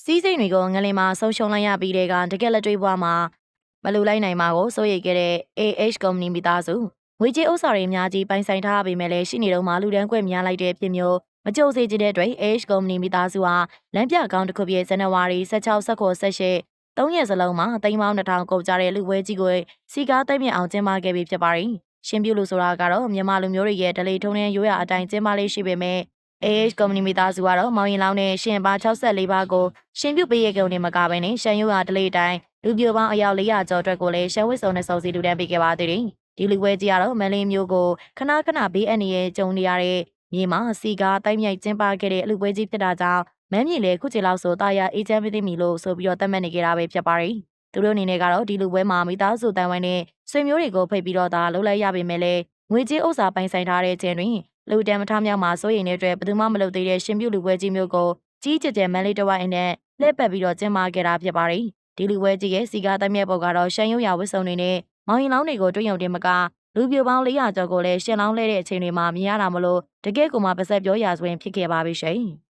စီးစိမ်တွေကိုငလင်မှာဆုံးရှုံးလိုက်ရပြီးတဲ့ကတကယ်လက်တွေ့ဘဝမှာမလူလိုက်နိုင်မှာကိုစိုးရိမ်ခဲ့တဲ့ AH ကုမ္ပဏီမိသားစုငွေကြေးဥစ္စာတွေအများကြီးပိုင်ဆိုင်ထားပေမဲ့လည်းရှိနေတော့မှလူတန်းခွဲများလိုက်တဲ့ဖြစ်မျိုးမကြိုစေချင်တဲ့အတွက် AH ကုမ္ပဏီမိသားစုဟာလမ်းပြကောင်းတစ်ခုပြည့်ဇန်နဝါရီ16 19 18 3ရက်စလုံးမှာသိန်းပေါင်း2000ကုန်ကြတဲ့လူပွဲကြီးကိုစီကားသိမ့်မြအောင်ကျင်းပခဲ့ပြီးဖြစ်ပါတယ်။ရှင်ပြုလူဆိုတာကတော့မြန်မာလူမျိုးတွေရဲ့ဒလိထုံးတဲ့ရိုးရာအတိုင်းကျင်းပလေးရှိပေမဲ့AH ကုမ္ပဏီမိသားစုကတော့မောင်ရင်လောင်းနဲ့ရှင်ပါ64ပါးကိုရှင်ပြုပေးရကုန်နေမကဘဲနဲ့ရှမ်းရိုးရာဒလိတိုင်းလူပြိုပေါင်းအယောက်400ကျော်အတွက်ကိုလည်းရှမ်းဝစ်စုံနဲ့စုံစီတူတန်းပေးခဲ့ပါသေးတယ်။ဒီလူပွဲကြီးကတော့မလေးမျိုးကိုခဏခဏဘေးအန္တရာယ်ကြုံနေရတဲ့မြေမှာစီကားတိုက်မြိုက်ကျင်းပခဲ့တဲ့လူပွဲကြီးဖြစ်တာကြောင့်မမ်းမြေလေခုချီလောက်ဆိုတာယာအေဂျင့်မသိမီလို့ဆိုပြီးတော့သတ်မှတ်နေကြတာပဲဖြစ်ပါတယ်။သူတို့အနေနဲ့ကတော့ဒီလူပွဲမှာမိသားစုတန်ဝိုင်းနဲ့ဆွေမျိုးတွေကိုဖိတ်ပြီးတော့သာလှုပ်လိုက်ရပေမဲ့လည်းငွေကြေးဥစ္စာပိုင်ဆိုင်ထားတဲ့ခြင်းတွင်လူတန်မထမြောက်မှာစိုးရိမ်တဲ့အတွက်ဘယ်သူမှမလုပ်သေးတဲ့ရှင်ပြုလူပွဲကြီးမျိုးကိုကြီးကြဲမန်လေးတဝိုင်းနဲ့လှည့်ပတ်ပြီးတော့ကျင်းပခဲ့တာဖြစ်ပါတယ်။ဒီလူပွဲကြီးရဲ့စီကားတိုက်မြက်ပေါ်ကတော့ရှမ်းရိုးရာဝတ်စုံတွေနဲ့မောင်ရင်လောင်းတွေကိုတွင်းယုံတင်မကလူပြိုပေါင်း400ကျော်ကိုလည်းရှင်လောင်းလဲတဲ့အချိန်တွေမှာမြင်ရတာမလို့တကယ့်ကိုမှပါဆက်ပြောရာဆိုရင်ဖြစ်ခဲ့ပါပြီရှင်။